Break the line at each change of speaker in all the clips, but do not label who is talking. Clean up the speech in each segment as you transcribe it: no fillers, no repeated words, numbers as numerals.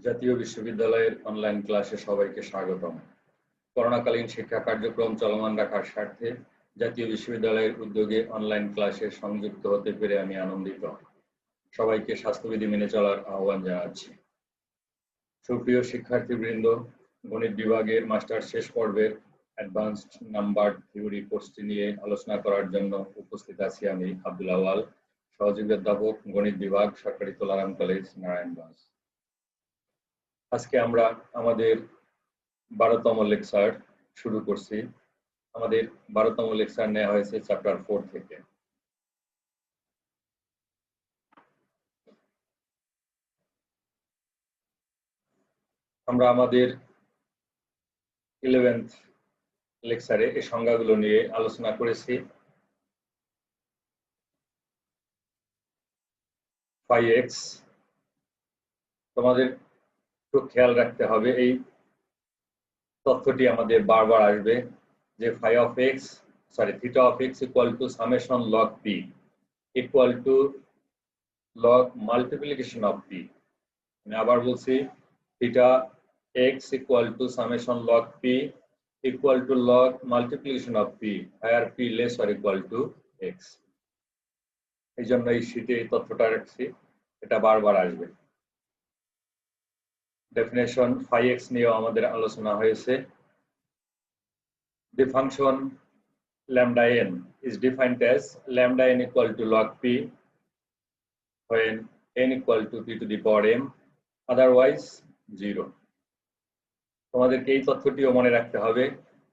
জাতীয় বিশ্ববিদ্যালয়ের অনলাইন ক্লাসে সবাইকে স্বাগতম। করোনাকালীন শিক্ষা কার্যক্রম চলমান রাখার স্বার্থে জাতীয় বিশ্ববিদ্যালয়ের উদ্যোগে অনলাইন ক্লাসে সংযুক্ত হতে পেরে আমি আনন্দিত। সবাইকে স্বাস্থ্যবিধি মেনে চলার আহ্বান জানাচ্ছি। সুপ্রিয় শিক্ষার্থীবৃন্দ, গণিত বিভাগের মাস্টার্স শেষ পর্বের অ্যাডভান্সড নাম্বার থিওরি কোর্সটি নিয়ে আলোচনা করার জন্য উপস্থিত আছি আমি আব্দুল আওয়াল, সহযোগী অধ্যাপক, গণিত বিভাগ, সরকারি তোলারাম কলেজ, নারায়ণগঞ্জ। আজকে আমরা আমাদের 12তম লেকচার শুরু করছি। আমাদের 12তম লেকচার নেওয়া হয়েছে চ্যাপ্টার 4 থেকে। আমরা আমাদের 11th লেকচারে এই সংজ্ঞাগুলো নিয়ে আলোচনা করেছি। phi x, তোমাদের একটু খেয়াল রাখতে হবে, এই তথ্যটি আমাদের বারবার আসবে যে theta of x equal to summation log p equal to log multiplication of p। আমি আবার বলছি, theta x equal to summation log p equal to log multiplication of p, where p less or equal to x। এই জন্য এই শীটে এই তথ্যটা রাখছি, এটা বারবার আসবে। ডেফিনেশন phi x নিয়েও আমাদের আলোচনা হয়েছে। The function lambda n is defined as lambda n equal to log p when n equal to p to the power m, otherwise 0। তোমাদেরকে এই তথ্যটিও মনে রাখতে হবে,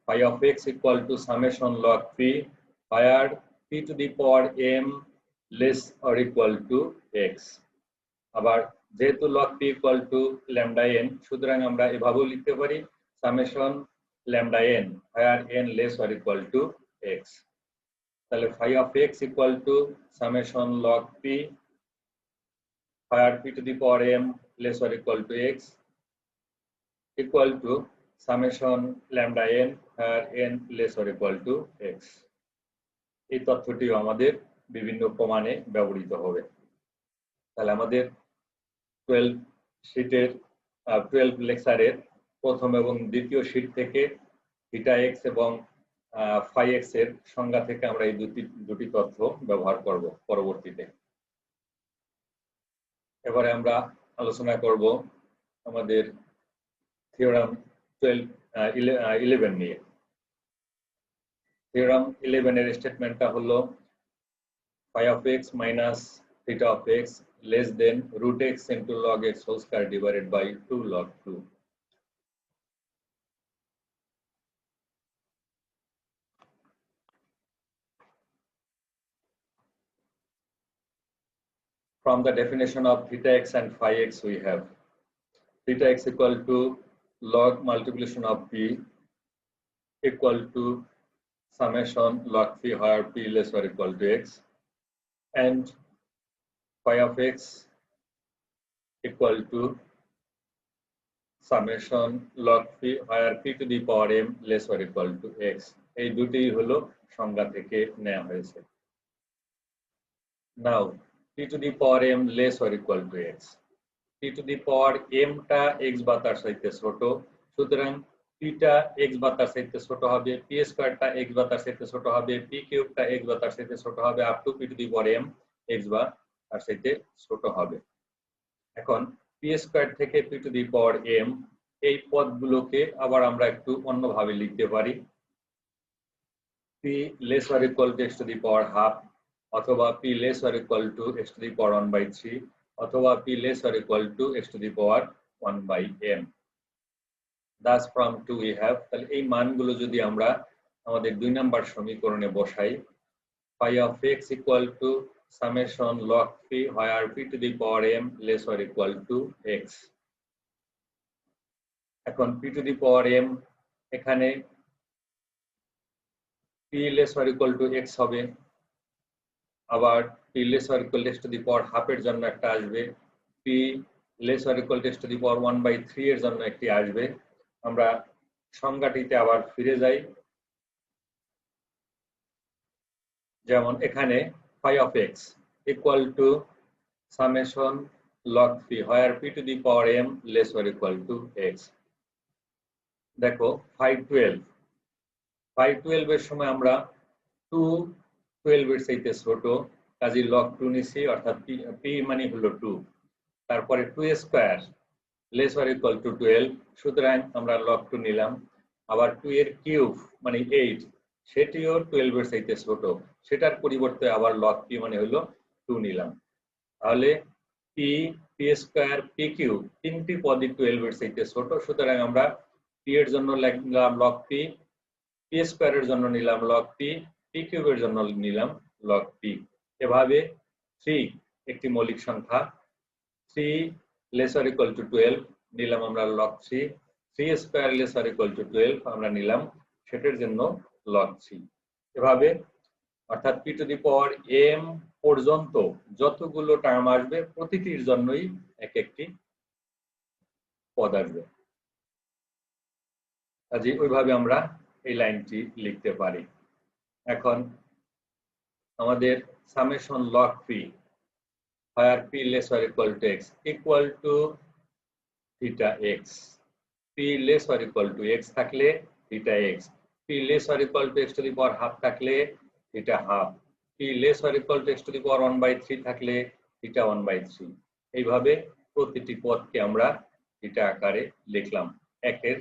phi of x equal to summation log p where p to the power m less or equal to x। আবার যেহেতু log p equal to lambda n, সুতরাং আমরা এভাবেও লিখতে পারি summation lambda n where n less or equal to x। তাহলে phi of x equal to summation log p where p to the power m less or equal to x equal to summation lambda n where n less or equal to x। এই তথ্যটিও আমাদের বিভিন্ন প্রমাণে ব্যবহৃত হবে। তাহলে আমাদের 12 লেকচারের প্রথম এবং দ্বিতীয় শীট থেকে থিটা এক্স এবং phi x এর সংজ্ঞা থেকে আমরা এই দুটি তথ্য ব্যবহার করব পরবর্তীতে। এবারে আমরা আলোচনা করব আমাদের থিওরাম 11 নিয়ে। থিওরাম 11 এর স্টেটমেন্টটা হলো phi of x minus theta of x less than root x into log x whole square divided by 2 log 2। From the definition of theta x and phi x, we have theta x equal to log multiplication of p equal to summation log p where p less or equal to x, and phi of x equal to summation log p where p to the power m less or equal to x। এই দুটি হলো সংজ্ঞা থেকে নেওয়া হয়েছে। Now p to the power m less or equal to x, p to the power m টা x বা তার চাইতে ছোট, সুতরাং p টা x বা তার চাইতে ছোট হবে, p স্কয়ার টা x বা তার চাইতে ছোট হবে, p কিউব টা x বা তার চাইতে ছোট হবে, up to p to the power m x বা তার চাইতে ছোট হবে। এখন p স্কয়ার থেকে p to the power m এই পদগুলোকে আবার আমরা একটু অন্যভাবে লিখতে পারি, p less or equal to x to the power half, অথবা p less or equal to x to the power 1/3, অথবা p less or equal to x to the power 1/m। Thus from 2 we have, তাহলে এই মানগুলো যদি আমরা আমাদের 2 নম্বর সমীকরণে বসাই, phi of x equal to summation log p where p to the power m less or equal to x। এখন p to the power m এখানে p less or equal to x হবে, আবার p less or equal to x to the power half এর জন্য একটা আসবে, p less or equal to x to the power 1/3 এর জন্য একটি আসবে। আমরা সংজ্ঞাটিতে আবার ফিরে যাই, যেমন এখানে phi of x equal to summation log p where p to the power m less or equal to x দেখো 512 এর সময় আমরা 212 এর চাইতে ছোট কাজে log 2 নিছি অর্থাৎ p মানে হলো 2 তারপরে 2 square less or equal to 12 সুতরাং আমরা log 2 নিলাম আবার 2 এর কিউব মানে 8 সেটিও 12 এর চাইতে ছোট সেটার পরিবর্তে আবার log p মানে হলো 2 নিলাম তাহলে p p square p cube তিনটি পদই 12 এর চাইতে ছোট সুতরাং আমরা p এর জন্য লিখলাম log p p স্কয়ারের জন্য নিলাম log p p কিউবের জন্য নিলাম log p এভাবে 3 একটি মৌলিক সংখ্যা 3 less or equal to 12 নিলাম আমরা log 3 3 square less or equal to 12 আমরা নিলাম সেটার জন্য log 3 এভাবে অর্থাৎ p to the power m পর্যন্ত যতগুলো টার্ম আসবে প্রতিটির জন্যই এক একটি পদ আসবে কাজে ওইভাবে আমরা এই লাইনটি লিখতে পারি এখন আমাদের summation log p where p less or equal to x equal to theta x p less or equal to x থাকলে theta x p less or equal to x to the power half থাকলে theta half p less or equal to x to the power 1/3 থাকলে theta 1/3 এইভাবে প্রতিটি পদকে আমরা theta আকারে লিখলাম একের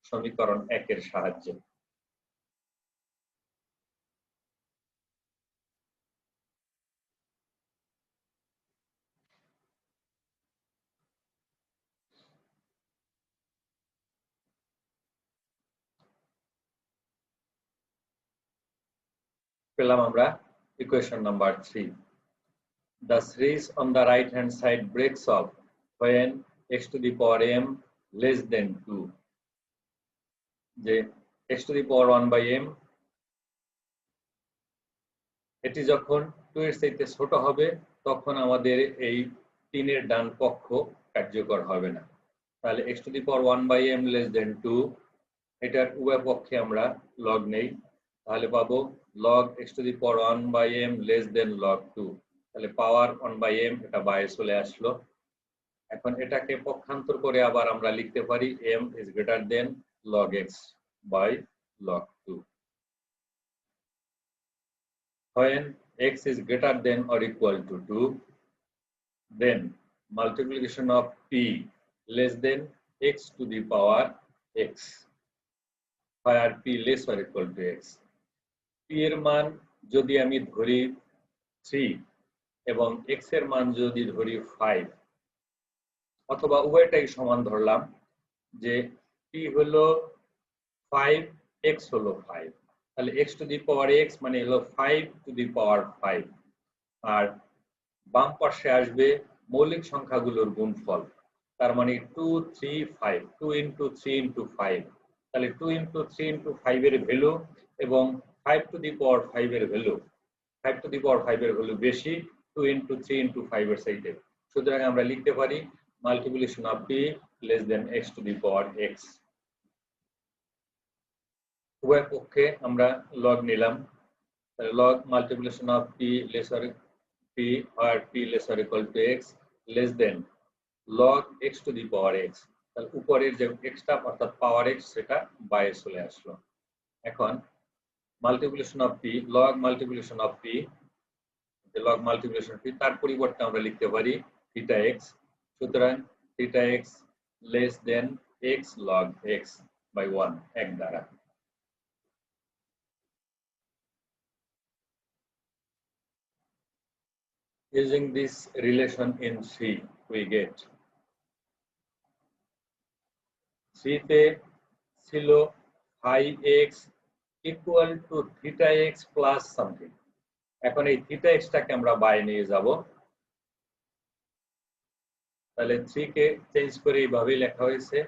সমীকরণ একের সাহায্যে পেলাম আমরা equation number 3 the series on the right hand side breaks off when x to the power m less than 2 যে x to the power 1/m এটি যখন 2 এর চাইতে ছোট হবে তখন আমাদের এই 3 এর ডান পক্ষ কার্যকর হবে না তাহলে x to the power 1/m less than 2 এটার উভয় পক্ষে আমরা log নেই তাহলে পাবো log x to the power 1/m less than log 2 তাহলে পাওয়ার 1/m এটা বাইরে চলে আসলো এখন এটাকে পক্ষান্তর করে আবার আমরা লিখতে পারি m is greater than log x by log 2 when x is greater than or equal to 2 then multiplication of p less than x to the power x where p less or equal to x p এর মান যদি আমি ধরি 3 এবং x এর মান যদি ধরি 5 অথবা উভয়টাই সমান ধরলাম যে p হলো 5 x হলো 5 তাহলে x to the power x মানে হলো 5 to the power 5 আর বাম পাশে আসবে মৌলিক সংখ্যাগুলোর গুণফল তার মানে 2 3 5 2 into 3 into 5 তাহলে 2 into 3 into 5 এর ভ্যালু এবং 5 to the power 5 এর ভ্যালু 5 to the power 5 এর ভ্যালু বেশি 2 into 3 into 5 এর চাইতে সুতরাং আমরা লিখতে পারি multiplication of p less than x to the power x উভয় পক্ষে আমরা log নিলাম তাহলে log multiplication of p less or p or p less or equal to x less than log x to the power x তাহলে উপরের যে x টা অর্থাৎ পাওয়ার x সেটা বাইরে চলে আসলো এখন multiplication of p log multiplication of p log multiplication p তার পরিবর্তে আমরা লিখতে পারি theta x সুতরাং theta x less than x log x by 1 এক দ্বারা using this relation in C we get C তে ছিল phi x equal to theta x plus something এখন এই theta x টাকে আমরা বাইরে নিয়ে যাব তাহলে 3 কে চেঞ্জ করে এইভাবে লেখা হয়েছে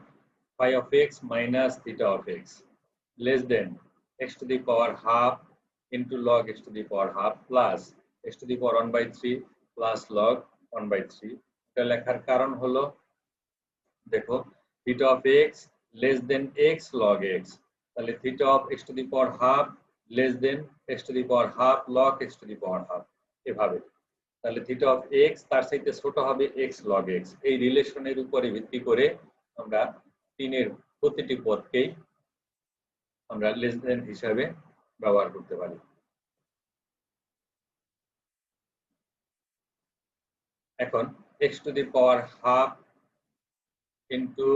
phi of x minus theta of x less than x to the power half into log x to the power half plus x to the power 1/3 plus log 1/3 এটা লেখার কারণ হলো দেখো theta of x less than x log x তাহলে theta of x to the power half less than x to the power half log x to the power half এভাবে তাহলে theta of x তার সাথে ছোট হবে x log x. এই রিলেশনের উপরে ভিত্তি করে আমরা 3 এর প্রতিটি পদকেই আমরা লেস দেন হিসাবে ব্যবহার করতে পারি। এখন x to the power half into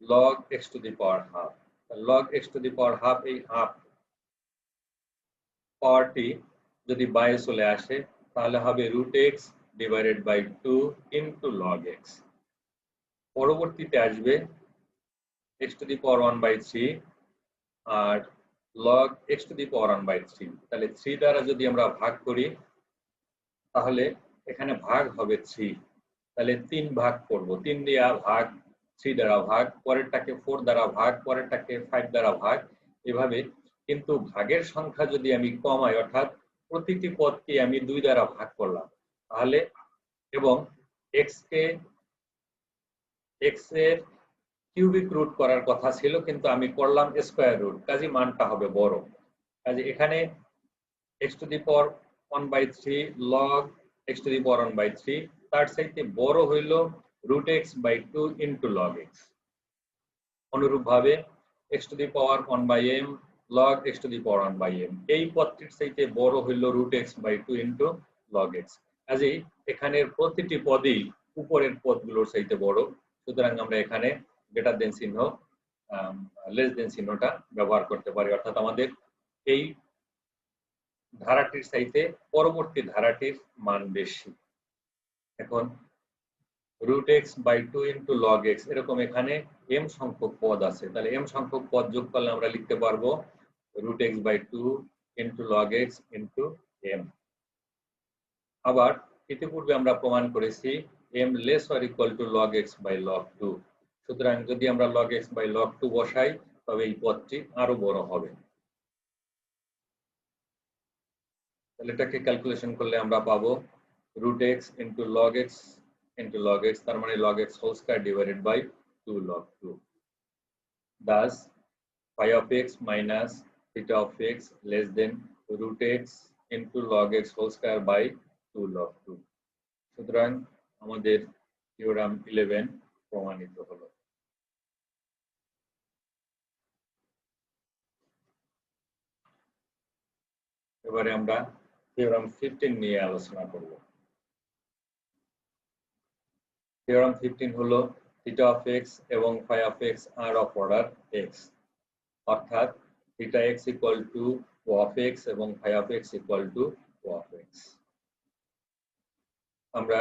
log x to the power half. log x to the power half, এই হাফ পাওয়ারটি যদি বাইরে চলে আসে তাহলে হবে root x divided by 2 into log x. পরবর্তীতে আসবে x টু দি পাওয়ার 1/3 আর log x to the power 1/3। তাহলে 3 দ্বারা যদি আমরা ভাগ করি তাহলে এখানে ভাগ হবে 3। তাহলে 3 ভাগ করব, 3 দিয়ে ভাগ, 3 দ্বারা ভাগ, পরেরটাকে 4 দ্বারা ভাগ, পরেরটাকে 5 দ্বারা ভাগ, এভাবে। কিন্তু ভাগের সংখ্যা যদি আমি কমাই, অর্থাৎ প্রতিটি পদকে আমি 2 দ্বারা ভাগ করলাম, তাহলে এবং x এর কিউবিক রুট করার কথা ছিল কিন্তু আমি করলাম স্কয়ার রুট, কাজে মানটা হবে বড়। কাজে এখানে x to the power 1/3 log x to the power 1/3 তার চাইতে বড় হইল root x by 2 into log x। অনুরূপভাবে x to the power 1/m log x to the power 1/m এই পদটির চাইতে বড় হইল root x by 2 into log x। কাজেই এখানের প্রতিটি পদই উপরের পদগুলোর চাইতে বড়, সুতরাং আমরা এখানে গ্রেটার দেন চিহ্ন লেস দেন চিহ্নটা ব্যবহার করতে পারি, অর্থাৎ আমাদের এই ধারাটির চাইতে পরবর্তী ধারাটির মান বেশি। এখন root x by 2 into log x, এরকম এখানে m সংখ্যক পদ আছে, তাহলে m সংখ্যক পদ যোগ করলে আমরা লিখতে পারবো root x by 2 into log x into m। আবার ইতিপূর্বে আমরা প্রমাণ করেছি m less or equal to log x by log 2, সুতরাং যদি আমরা log x by log 2 বসাই তবে এই পদটি আরো বড় হবে। তাহলে এটাকে ক্যালকুলেশন করলে আমরা পাবো root x into log x into log x, তার মানে log x whole square divided by 2 log 2। Thus phi of x minus theta of x less than root x into log x whole square by 2 log 2। সুতরাং আমাদের theorem 11 প্রমাণিত হলো। এবারে আমরা theorem 15 নিয়ে আলোচনা করব। থিওরাম 15 হলো থিটা অফ এক্স এবং phi of x are of order x, অর্থাৎ theta x equal to O of x এবং phi of x equal to O of x. আমরা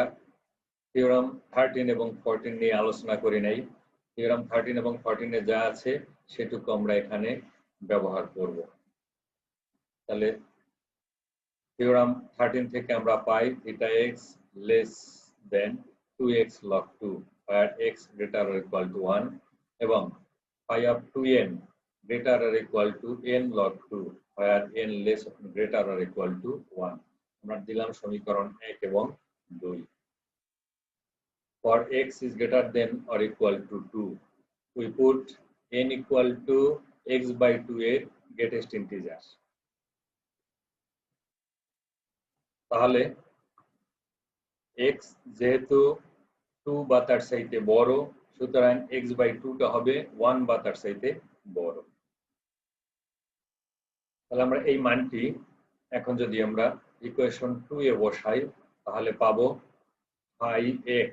থিওরাম 13 এবং 14 নিয়ে আলোচনা করি নাই। থিওরাম 13 এবং 14 এ যা আছে সেটুকু আমরা এখানে ব্যবহার করব। তাহলে থিওরাম 13 থেকে আমরা পাই theta x less than 2x log 2 where x greater or equal to 1 এবং phi of 2n greater or equal to n log 2 where n less greater or equal to 1। আমরা দিলাম সমীকরণ 1 এবং 2। For x is greater than or equal to 2 we put n equal to x by 2 এর greatest integer। তাহলে x যেহেতু 2 বা তার চাইতে বড়, সুতরাং x by 2 টা হবে 1 বা তার চাইতে বড়। তাহলে আমরা এই মানটি এখন যদি আমরা ইকুয়েশন 2 এ বসাই তাহলে পাবো phi x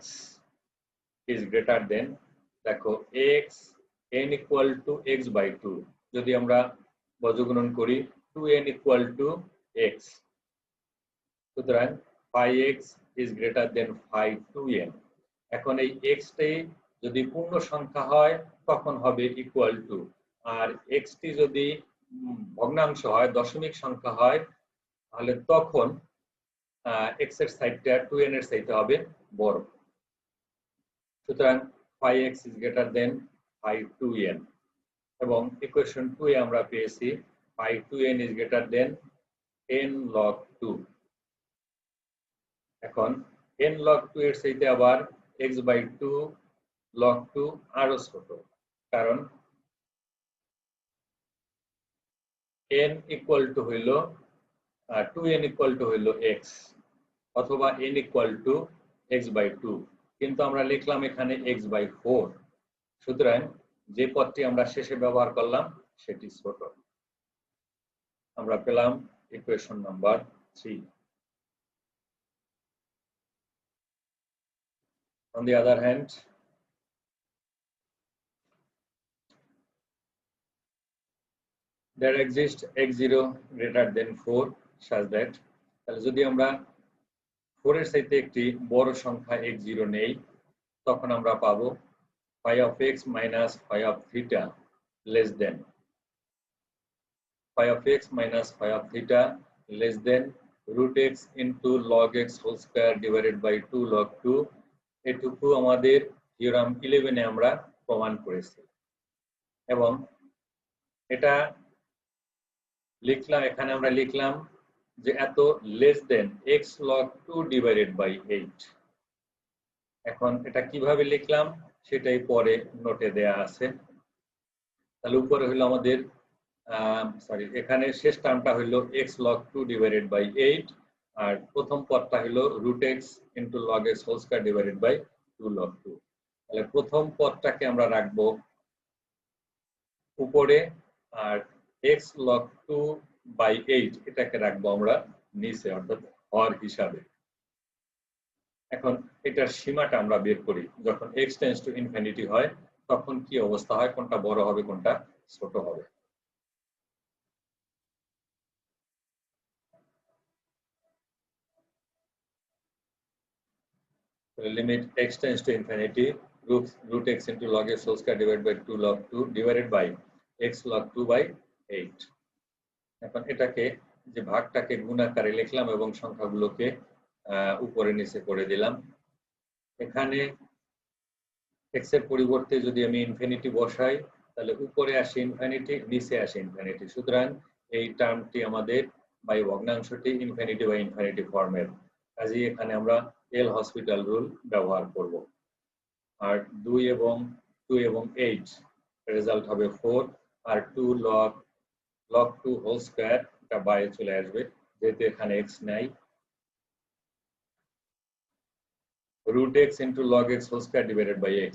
is greater than, দেখো x n equal to x by 2, যদি আমরা বর্গগুণন করি 2n equal to x, সুতরাং phi x is greater than phi 2n। এখন এই x টি যদি পূর্ণ সংখ্যা হয় তখন হবে ইকুয়াল টু, আর x টি যদি ভগ্নাংশ হয়, দশমিক সংখ্যা হয়, তাহলে তখন x এর সাইডটা 2n এর চাইতে হবে বড়। সুতরাং phi x is greater than phi 2n এবং ইকুয়েশন 2 এ আমরা পেয়েছি phi 2n is greater than n log 2। এখন n log 2 এর চাইতে আবার x by 2 log 2 আরো ছোট, কারণ n ইকুয়াল টু হইল 2n ইকুয়াল টু হইল x, অথবা n ইকুয়াল টু x/2, কিন্তু আমরা লিখলাম এখানে x/4। সুতরাং যে পদটি আমরা শেষে ব্যবহার করলাম সেটি ছোট। আমরা পেলাম equation number 3। On the other hand, there exists x0 greater than 4 such that, তাহলে যদি আমরা 4 এর চাইতে একটি বড় সংখ্যা x0 নেই, তখন আমরা পাবো phi of x minus phi of theta less than phi of x minus phi of theta less than root x into log x whole square divided by 2 log 2। এটুকু আমাদের থিওরাম 11 এ আমরা প্রমাণ করেছি, এবং এটা লিখলাম, এখানে আমরা লিখলাম যে এত less than x log 2 divided by 8। এখন এটা কিভাবে লিখলাম সেটাই পরে নোটে দেয়া আছে। তাহলে উপরে হলো আমাদের এখানে শেষ টার্মটা হলো x log 2 divided by 8, আর প্রথম পদটা হলো root x into log x whole square divided by 2 log 2। তাহলে প্রথম পদটাকে আমরা রাখবো উপরে, আর x log 2 by 8 এটাকে রাখবো আমরা নিচে, অর্থাৎ হর হিসাবে। এখন এটার সীমাটা আমরা বের করি, যখন x টেন্ডস টু ইনফিনিটি হয় তখন কি অবস্থা হয়, কোনটা বড় হবে কোনটা ছোট হবে। Limit x tends to infinity root x into log x whole square divided by 2 log 2 divided by x log 2 by 8। এখন এটাকে যে ভাগটাকে গুণাকারে লিখলাম এবং সংখ্যাগুলোকে উপরে নিচে করে দিলাম। এখানে x এর পরিবর্তে যদি আমি ইনফিনিটি বসাই তাহলে উপরে আসে ইনফিনিটি, নিচে আসে ইনফিনিটি। সুতরাং এই টার্মটি আমাদের বাই ভগ্নাংশটি ইনফিনিটি বাই ইনফিনিটি ফর্মের, কাজেই এখানে আমরা এল হসপিটাল রুল ব্যবহার করব। আর 2 এবং 8 রেজাল্ট হবে 4, আর 2 log 2 হোল স্কয়ার, এটা বাইরে চলে আসবে যেহেতু এখানে x নাই। root x into log x whole square divided by x,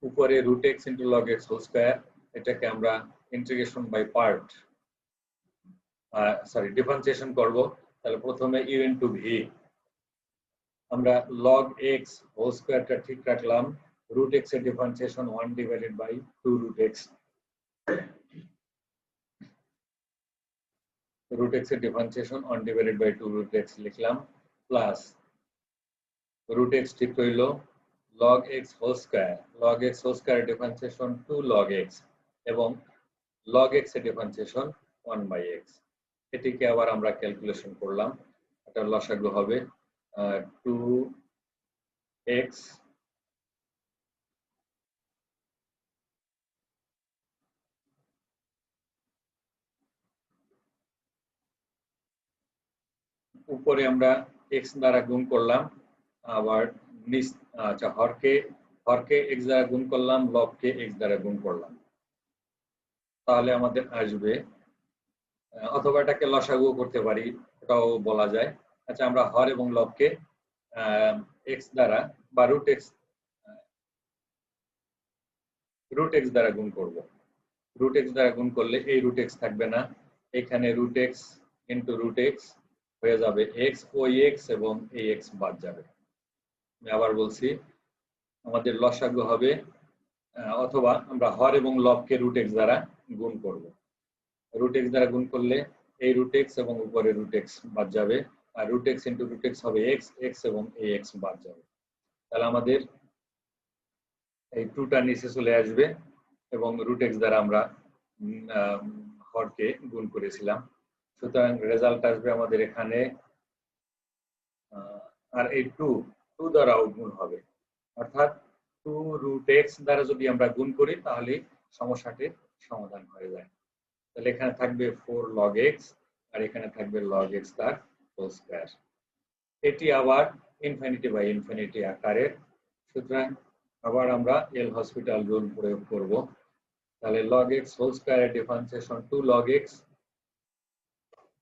উপরে root x into log x whole square, এটাকে আমরা ইন্টিগ্রেশন বাই পার্ট ডিফারেন্সিয়েশন করব। তাহলে প্রথমে u into v, আমরা log x whole squareটা ঠিক রাখলাম, root x এর differentiation 1 divided by 2 root x, root x এর differentiation 1 divided by 2 root x লিখলাম, প্লাস root x ঠিক হইল log x whole square, log x whole square differentiation 2 log x, এবং log x এর differentiation 1 by x। এটিকে আবার আমরা calculation করলাম, এটা লসাগু হবে 2x উপরে আমরা x দ্বারা গুণ করলাম, আবার আচ্ছা হরকে x দ্বারা গুণ করলাম, লবকে x দ্বারা গুণ করলাম, তাহলে আমাদের আসবে, অথবা এটাকে লসাগু করতে পারি, এটাও বলা যায়। আচ্ছা আমরা হর এবং লবকে x দ্বারা বা root x দ্বারা গুণ করব। root x দ্বারা গুণ করলে এই root x থাকবে না, এখানে root x into root x হয়ে যাবে x, ওই x এবং এই x বাদ যাবে। আমি আবার বলছি, আমাদের লসাগু হবে, অথবা আমরা হর এবং লবকে root x দ্বারা গুণ করব। root x দ্বারা গুণ করলে এই root x এবং উপরে root x বাদ যাবে, আর root x into root x হবে x এবং এই x বাদ যাবে। তাহলে আমাদের এই 2টা নিচে চলে আসবে এবং root x দ্বারা আমরা হরকে গুণ করেছিলাম। সুতরাং রেজাল্ট আসবে আমাদের এখানে, আর এই 2 দ্বারাও গুণ হবে, অর্থাৎ 2 root x দ্বারা যদি আমরা গুণ করি তাহলে সমস্যাটির সমাধান হয়ে যায়। তাহলে এখানে থাকবে 4 log x, আর এখানে থাকবে log x তার হোল স্কয়ার। এটি আবার ইনফিনিটি বাই ইনফিনিটি আকারের। সুতরাং আবার আমরা এল হসপিটাল রুল প্রয়োগ করব। তাহলে log x হোল স্কয়ারের differentiation 2 log x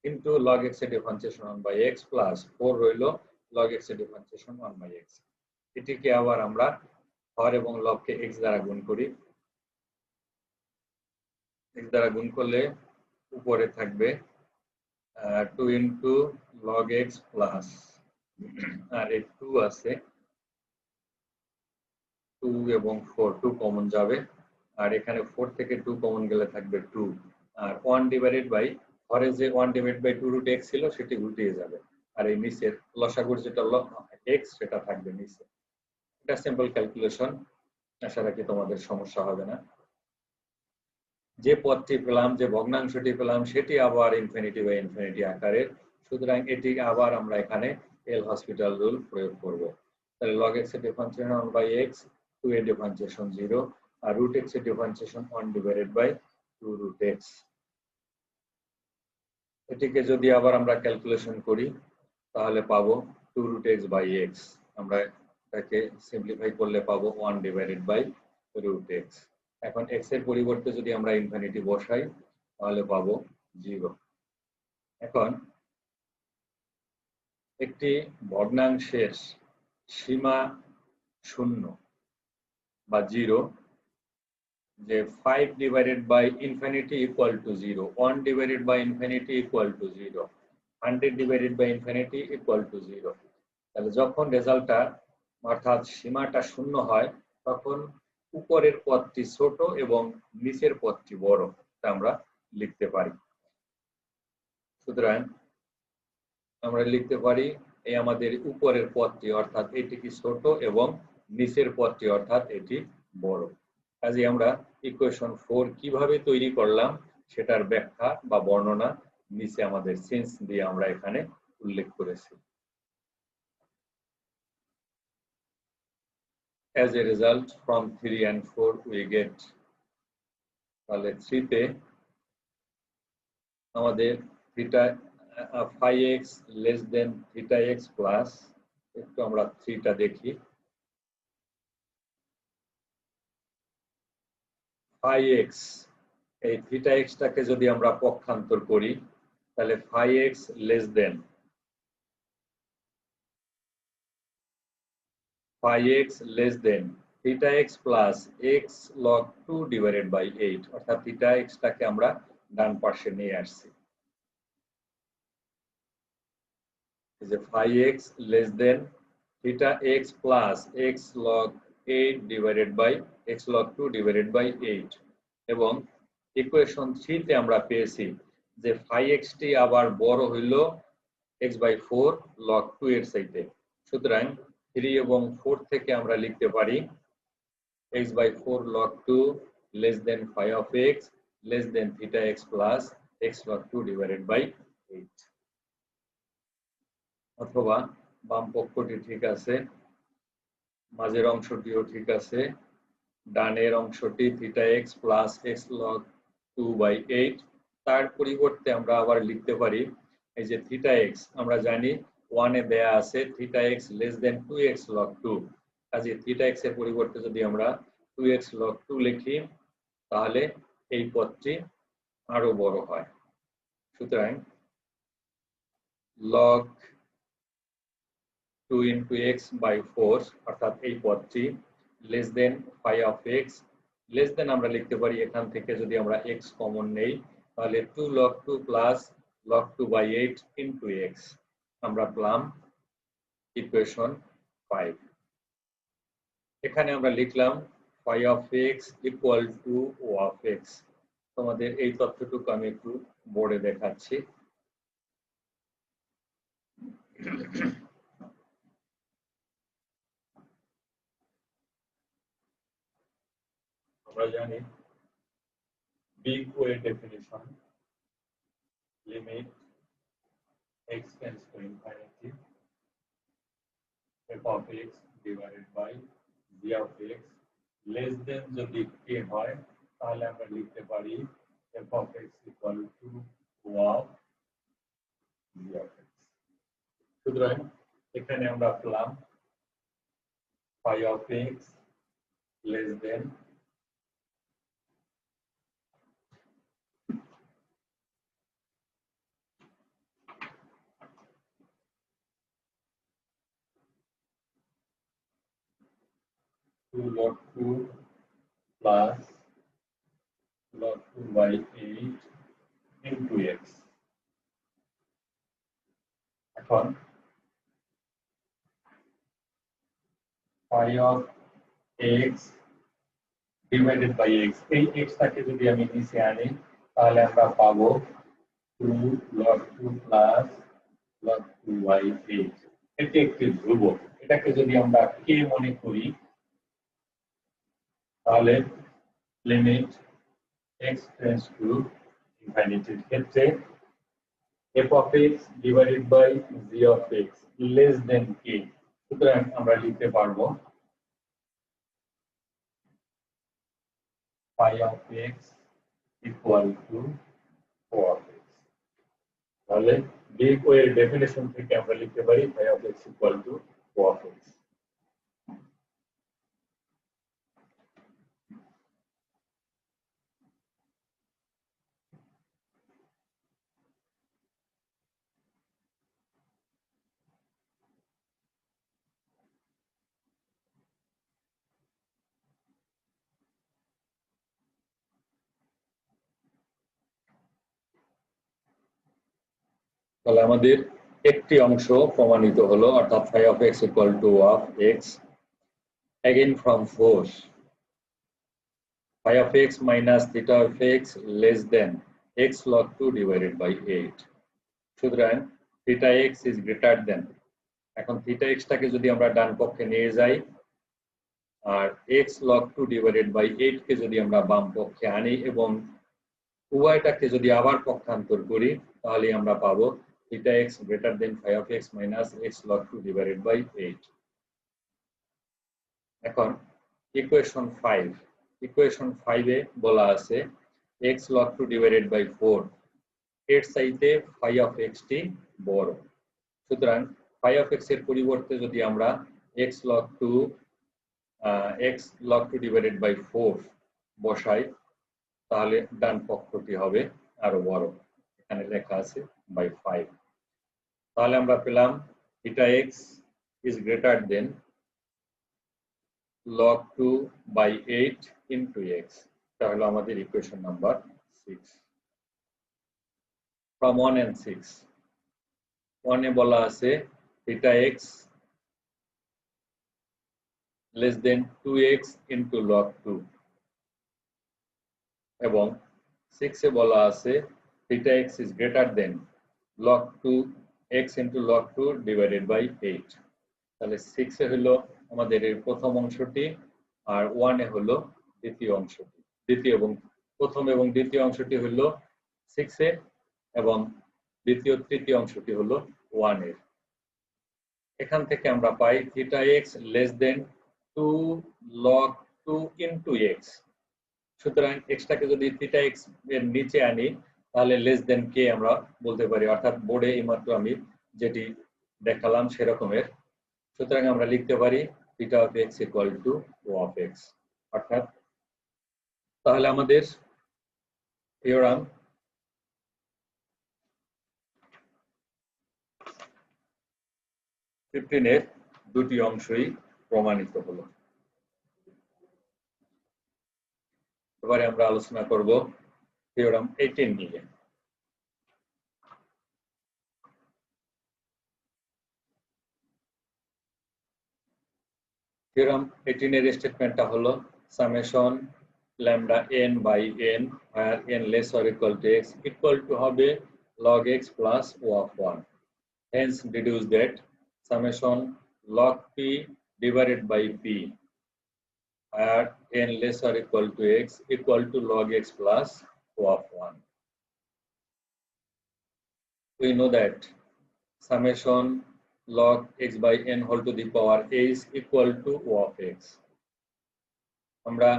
into log x এর ডিফারেন্সিয়েশন 1 by x প্লাস 4 রইল log x এর ডিফারেন্সিয়েশন 1/x। এটিকে আবার আমরা হর এবং লগকে x দ্বারা গুণ করি। x দ্বারা গুণ করলে উপরে থাকবে 2 ইনটু log x প্লাস আর এই 2 আছে 2 এবং 4 2 কমন যাবে আর এখানে 4 থেকে 2 কমন গেলে থাকবে 2 আর 1 ডিভাইডেড বাই হরে যে 1 ডিভাইড বাই 2 রুট x ছিল সেটি উল্টিয়ে যাবে আর এই নিচের লসাগুর যেটা x সেটা থাকবে নিচে। এটা সিম্পল ক্যালকুলেশন, আশা রাখি তোমাদের সমস্যা হবে না। যে পদটি পেলাম, যে ভগ্নাংশটি পেলাম সেটি আবার ইনফিনিটি বাই ইনফিনিটি আকারের, সুতরাং এটি আবার আমরা এখানে এল হসপিটাল রুল প্রয়োগ করব। তাহলে log x এর ডিফারেন্সিয়েশন 1/x, 2 এর ডিফারেন্সিয়েশন 0 আর root x এর differentiation 1 divided by 2 root x। এটিকে যদি আবার আমরা ক্যালকুলেশন করি তাহলে পাবো 2 root x বাই x। আমরা এটাকে সিম্পলিফাই করলে পাবো 1 ডিভাইডেড বাই root x। এখন x এর পরিবর্তে যদি আমরা ইনফিনিটি বসাই তাহলে পাবো 0। এখন একটি ভগ্নাংশের সীমা 0 বা 0, যে 5 divided by infinity equal to 0, 1 divided by infinity equal to 0, 100 divided by infinity equal to 0। তাহলে যখন রেজাল্টটা অর্থাৎ সীমাটা 0 হয় তখন উপরের পদটি ছোট এবং নিচের পদটি বড়, তা আমরা লিখতে পারি। সুতরাং আমরা লিখতে পারি এই আমাদের উপরের পদটি অর্থাৎ এটি কি ছোট এবং নিচের পদটি অর্থাৎ এটি বড়। কাজে আমরা ইকুয়েশন 4 কিভাবে তৈরি করলাম সেটার ব্যাখ্যা বা বর্ণনা নিচে আমাদের সেন্স দিয়ে আমরা এখানে উল্লেখ করেছি। As a result, from 3 and 4 we get, তাহলে 3 তে আমাদের theta 5x less than theta x plus, একটু আমরা 3 টা দেখি, 5x এই থিটা x টাকে যদি আমরা পক্ষান্তর করি তাহলে 5x less than 5x less than theta x plus x log 2 divided by 8, অর্থাৎ theta x টাকে আমরা ডান পাশে নিয়ে আসছি। is a 5x less than theta x plus x log 8 divided by x log 2 divided by 8 এবং equation 3 তে আমরা পেয়েছি যে 5x টি আবার বড় হইল x by 4 log 2 এর চাইতে। সুতরাং 3 এবং 4 থেকে আমরা লিখতে পারি x by 4 log 2 less than 5 of x less than theta x plus x log 2 divided by 8। অথবা বাম পক্ষটি ঠিক আছে, মাঝের অংশটিও ঠিক আছে, ডানের অংশটি theta x plus x log 2 by 8, তার পরিবর্তে আমরা আবার লিখতে পারি এই যে theta x আমরা জানি 1 এ দেয়া আছে theta x less than 2x log 2, কাজে theta x এর পরিবর্তে যদি আমরা 2x log 2 লিখি তাহলে এই পদটি আরো বড় হয়। সুতরাং log 2 into x by 4 অর্থাৎ এই পদটি less than 5 of x, less than আমরা লিখতে পারি এখান থেকে যদি আমরা x কমন নেই তাহলে 2 log 2 plus log 2 by 8 into x, আমরা পেলাম ইকুয়েশন 5। এখানে আমরা লিখলাম 5 of x equal to O of x। তোমাদের এই তথ্যটুকু আমি একটু বোর্ডে দেখাচ্ছি। আমরা জানি big O এর definition limit x tends to infinity f of x divided by g of x less than যদি k হয় তাহলে আমরা লিখতে পারি f of x equal to O of g of x। সুতরাং এখানে আমরা পেলাম 5 of x less than 2 log 2 plus log 2 by 8 into x। এখন phi of x divided by x, এই x টাকে যদি আমি নিচে আনি তাহলে আমরা পাবো 2 log 2 plus log 2 by 8। এটি একটি ধ্রুবক, এটাকে যদি আমরা k মনে করি তাহলে limit x tends to infinity এর ক্ষেত্রে f of x divided by g of x less than k, সুতরাং আমরা লিখতে পারবো phi of x equal to 4 of x। তাহলে big o এর ডেফিনিশন থেকে আমরা লিখতে পারি phi of x equal to 4 of x। তাহলে আমাদের একটি অংশ প্রমাণিত হলো, অর্থাৎ phi of x equal to of x। Again from 4, phi of x minus theta of x less than x log 2 divided by 8। সুতরাং theta x is greater than, এখন theta x টাকে যদি আমরা ডান পক্ষে নিয়ে যাই আর x log 2 divided by 8 কে যদি আমরা বাম পক্ষে আনি এবং উভয়টাকে যদি আবার পক্ষান্তর করি তাহলে আমরা পাবো theta x greater than phi of x minus x log 2 divided by 8। এখন ইকুয়েশন 5, ইকুয়েশন 5 এ বলা আছে x log 2 divided by 4 এর চাইতে phi of x টি বড়। সুতরাং phi of x এর পরিবর্তে যদি আমরা x log 2 divided by 4 বসাই তাহলে ডান পক্ষটি হবে আরো বড়, এখানে লেখা আছে by 5। তাহলে আমরা পেলাম theta x is greater than log 2 by 8 into x। এটা হলো আমাদের ইকুয়েশন নাম্বার 6। from 1 and 6, 1 এ বলা আছে theta x less than 2x into log 2 এবং 6 এ বলা আছে theta x is greater than log 2 x into log 2 divided by 8। তাহলে 6 এ হলো আমাদের এই প্রথম অংশটি আর 1 এ হলো দ্বিতীয় অংশটি। প্রথম এবং দ্বিতীয় অংশটি হলো 6 এ এবং দ্বিতীয় তৃতীয় অংশটি হলো 1 এর। এখান থেকে আমরা পাই theta x less than 2 log 2 into x। সুতরাং x টাকে যদি theta x এর নিচে আনি তাহলে less than k আমরা বলতে পারি, অর্থাৎ বোর্ডে এইমাত্র আমি যেটি দেখালাম সেরকমের। সুতরাং আমরা লিখতে পারি theta of x equal to O of x। অর্থাৎ তাহলে আমাদের থিওরাম এর দুটি অংশই প্রমাণিত হলো। এবারে আমরা আলোচনা করব থিওরাম 18 নিয়ে। থিওরাম 18 এর স্টেটমেন্টটা হলো summation lambda n by n where n less or equal to x equal to হবে log x plus O of 1। Hence deduce that summation log p divided by p where n less or equal to x equal to log x plus O of 1। We know that summation log x by n whole to the power a is equal to O of x। আমরা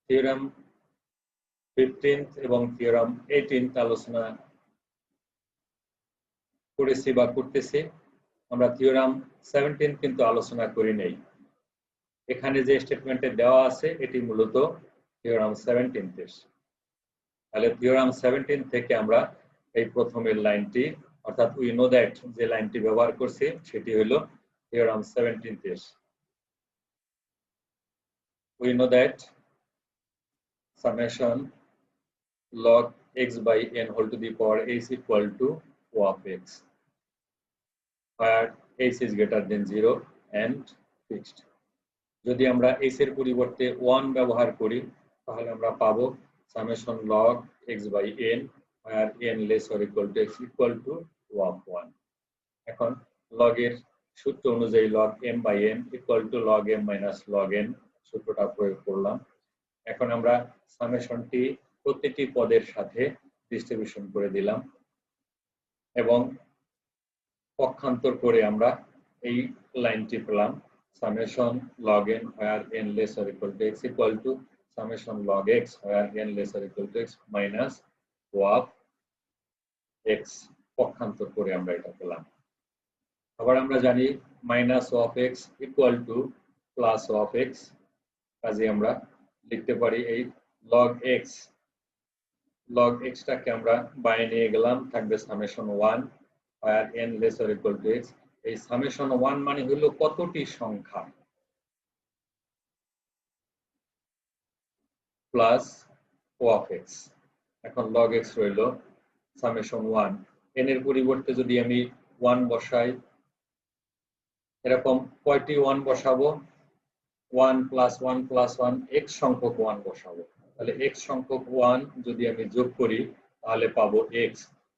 theorem 15 এবং theorem 18 আলোচনা করেছি বা করতেছি। আমরা theorem 17 কিন্তু আলোচনা করি নাই। এখানে যে স্টেটমেন্টে দেওয়া আছে এটি মূলত থিওরাম 17 এর। তাহলে থিওরাম 17 থেকে আমরা এই প্রথমের লাইনটি, অর্থাৎ উই নো দ্যাট যে লাইনটি ব্যবহার করছি সেটি হলো থিওরাম 17 এর। we know that summation log x by n whole to the power is equal to O of x, where x is greater than 0 and fixed. যদি আমরা x এর পরিবর্তে 1 ব্যবহার করি তাহলে আমরা পাবো summation log x by n where n less or equal to x equal to O of 1. এখন log এর সূত্র অনুযায়ী log m by n equal to log m minus log n সূত্রটা প্রয়োগ করলাম। এখন আমরা সামেশনটি প্রতিটি পদের সাথে ডিস্ট্রিবিউশন করে দিলাম এবং পক্ষান্তর করে আমরা এই লাইনটি পেলাম summation log n where n less or equal to x equal to summation log x where n less or equal to x minus O of x পক্ষান্তর করে আমরা এটা পেলাম। আবার আমরা জানি minus O of x equal to plus O of x, কাজে আমরা লিখতে পারি এই log x টাকে আমরা বাইরে নিয়ে গেলাম, থাকবে summation 1 where n less or equal to x। এই summation 1 মানে হলো কতটি সংখ্যা প্লাস O of x। এখন log x রইল summation 1, n এর পরিবর্তে যদি আমি 1 বসাই, এরকম কয়টি 1 বসাবো? 1 plus 1 plus 1 x সংখ্যক 1 বসাবো। তাহলে x সংখ্যক 1 যদি আমি যোগ করি তাহলে পাবো x।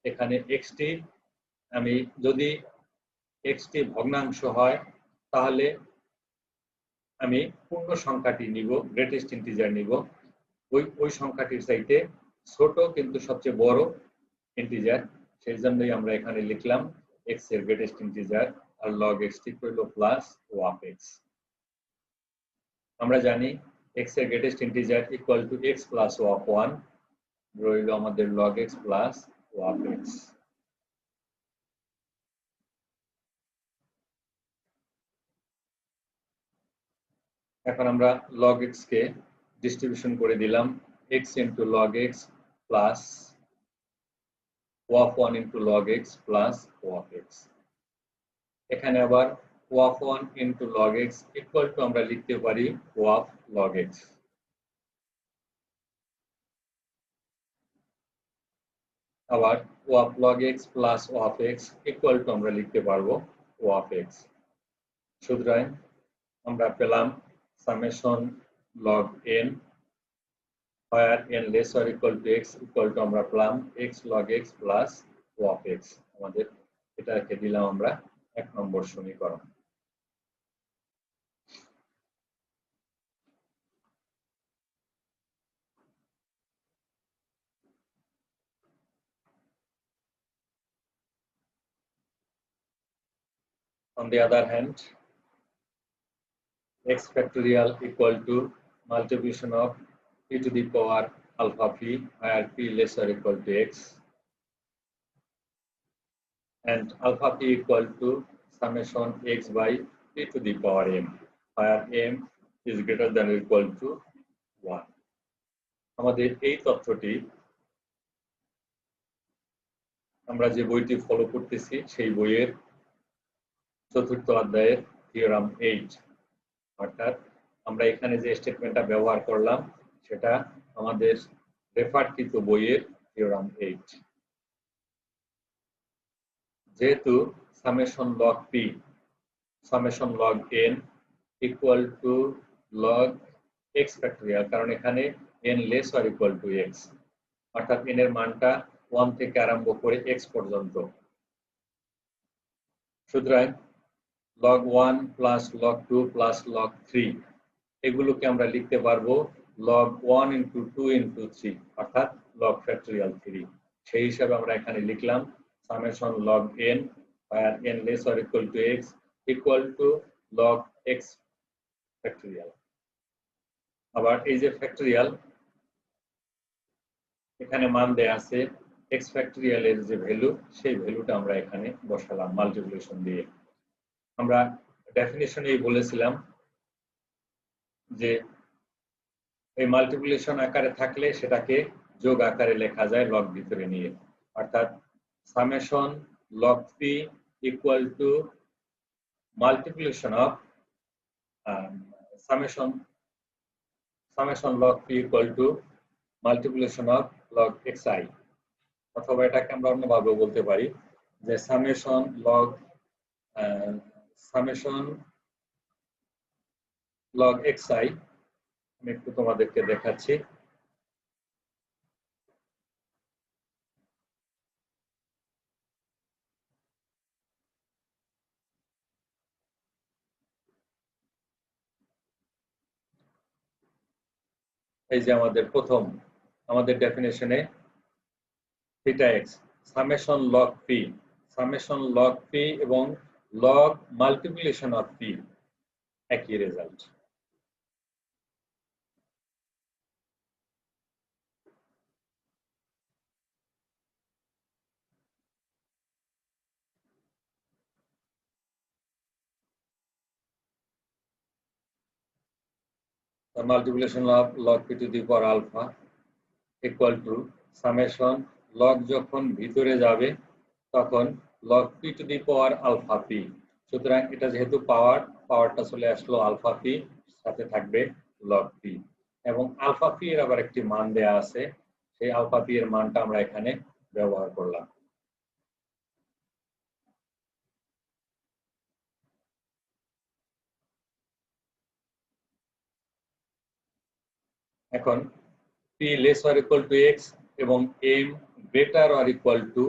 এখানে x টি আমি যদি x টি ভগ্নাংশ হয় তাহলে আমি পূর্ণ সংখ্যাটি নিব, গ্রেটেস্ট ইন্টিজার নিব। ওই সংখ্যাটির চাইতে ছোট কিন্তু সবচেয়ে বড় ইন্টিজার, সেই জন্যই আমরা এখানে লিখলাম x এর গ্রেটেস্ট ইন্টিজার আর log x ঠিক হইল প্লাস O of x। আমরা জানি x এর greatest integer equal to x plus O of 1, রইল আমাদের log x plus O of x। এখন আমরা log x কে ডিস্ট্রিবিউশন করে দিলাম x into log x plus O of 1 into log x plus O of x। এখানে আবার O of 1 into log x equal to আমরা লিখতে পারি O of log x। আবার O of log x plus O of x equal to আমরা লিখতে পারবো O of x। সুতরাং আমরা পেলাম summation log n where n less or equal to x equal to আমরা পেলাম x log x plus O of x। আমাদের এটাকে দিলাম আমরা 1 নম্বর সমীকরণ। On the other hand, x factorial equal to multiplication of p to the power alpha p where p less or equal to x and alpha p equal to summation x by p to the power m where m is greater than or equal to 1। আমাদের এই তথ্যটি আমরা যে বইটি follow করতেছি সেই বইয়ের চতুর্থ অধ্যায়ের থিওরাম 8, অর্থাৎ আমরা এখানে যে স্টেটমেন্টটা ব্যবহার করলাম সেটা আমাদের রেফারকৃত বইয়ের থিওরাম 8। যেহেতু summation log p summation log n equal to log x factorial, কারণ এখানে n less or equal to x, অর্থাৎ n এর মানটা 1 থেকে আরম্ভ করে x পর্যন্ত। সুতরাং log 1 plus log 2 plus log 3 এগুলোকে আমরা লিখতে পারবো log 1 into 2 into 3 অর্থাৎ log factorial 3। সেই হিসাবে আমরা এখানে লিখলাম summation log n where n less or equal to x equal to log x factorial। আবার এই যে ফ্যাক্টরিয়াল এখানে মান দেয়া আছে x factorial এর যে ভ্যালু সেই ভ্যালুটা আমরা এখানে বসালাম মাল্টিপ্লিকেশন দিয়ে। আমরা ডেফিনিশনেই বলেছিলাম যে এই মাল্টিপ্লিকেশন আকারে থাকলে সেটাকে যোগ আকারে লেখা যায় লগ ভিতরে নিয়ে, অর্থাৎ summation log p equal to multiplication of summation summation log p equal to multiplication of log xi, অথবা এটাকে আমরা অন্যভাবে বলতে পারি যে সামেশন লগ xi। আমি একটু তোমাদেরকে দেখাচ্ছি। এই যে আমাদের ডেফিনেশনে theta x summation log p এবং লগ মাল্টিপ্লিকেশন অফ পি একই result. The multiplication of log p to the power alpha equal to summation log যখন ভিতরে যাবে তখন log p to the power alpha p। সুতরাং এটা যেহেতু পাওয়ারটা চলে আসলো আলফা পি, সাথে থাকবে log p এবং আলফা পি এর আবার একটি মান দেয়া আছে, সেই আলফা পি এর মানটা আমরা এখানে ব্যবহার করলাম। এখন p less or equal to x এবং m greater or equal to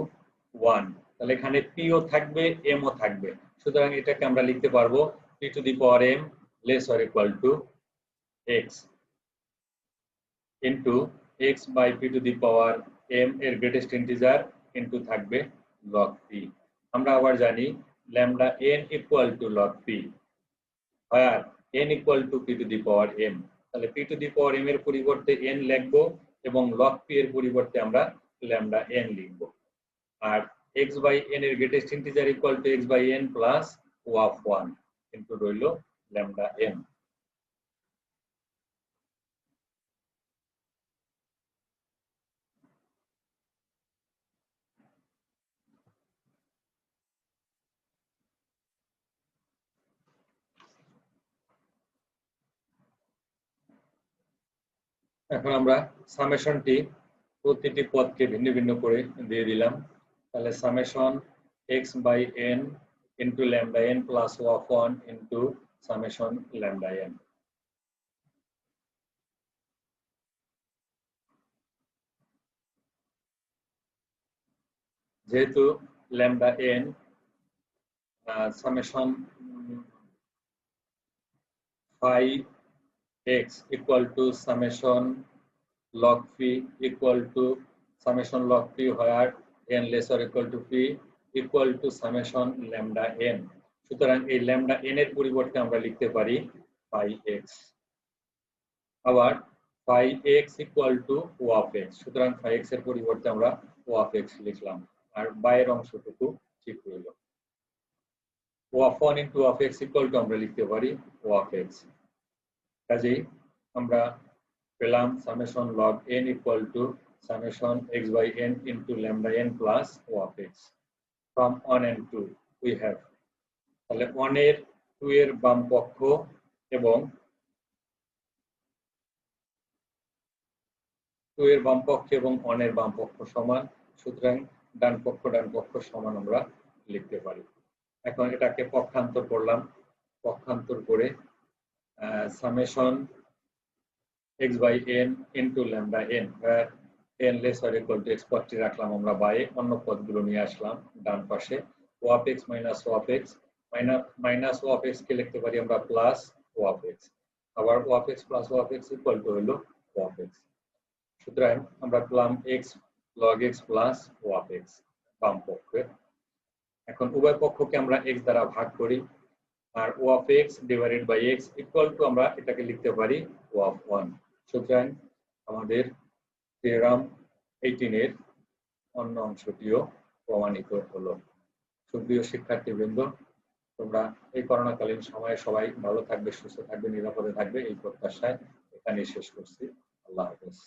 1, তাহলে এখানে p ও থাকবে m ও থাকবে। সুতরাং এটাকে আমরা লিখতে পারবো p to the power m less or equal to x into x by p to the power m এর গ্রেটেস্ট ইন্টিজার ইনটু থাকবে log p। আমরা আবার জানি lambda n equal to log p, where n equal to p to the power m। তাহলে p to the power m এর পরিবর্তে n লিখব এবং log p এর পরিবর্তে আমরা lambda n লিখব। আর x by n এর greatest integer equal to x by n plus o of 1 into রইল lambda n। এখন আমরা সামেশনটি প্রতিটি পদকে ভিন্ন ভিন্ন করে দিয়ে দিলাম। তাহলে summation x by n into lambda n plus o of 1 into summation lambda n। যেহেতু lambda n summation phi x equal to summation log p equal to summation log p where n less or equal to p equal to summation lambda n। সুতরাং এই lambda n এর পরিবর্তে আমরা লিখতে পারি phi x। আবার phi x equal to o of x। সুতরাং phi x এর পরিবর্তে আমরা o of x লিখলাম, আর বাইরের অংশটুকু ঠিক রইল। o of 1 into o of x equal to আমরা লিখতে পারি o of x। কাজেই আমরা পেলাম summation log n equal to summation x by n into lambda n plus o of x। From 1 and 2 we have, তাহলে 1 এর 2 এর বাম পক্ষ এবং 2 এর বাম পক্ষ এবং 1 এর বাম পক্ষ সমান, সুতরাং ডান পক্ষ সমান আমরা লিখতে পারি। এখন এটাকে পক্ষান্তর করলাম, পক্ষান্তর করে summation x by n into lambda n where n less or equal to x পদটি রাখলাম আমরা বাইরে, অন্য পদগুলো নিয়ে আসলাম ডান পাশে। o of x minus o of x minus o of x কে লিখতে পারি আমরা প্লাস o of x, আবার o of x plus o of x equal to হলো o of x। সুতরাং আমরা পেলাম x log x plus o of x বাম পক্ষে। এখন উভয় পক্ষকে আমরা x দ্বারা ভাগ করি, আর o of x divided by x equal to আমরা এটাকে লিখতে পারি o of 1। সুতরাং আমাদের থিওরাম 18 এর অন্য অংশটিও প্রমাণিত হলো। সুপ্রিয় শিক্ষার্থীবৃন্দ, তোমরা এই করোনাকালীন সময়ে সবাই ভালো থাকবে, সুস্থ থাকবে, নিরাপদে থাকবে এই প্রত্যাশায় এখানেই শেষ করছি। আল্লাহ হাফেজ।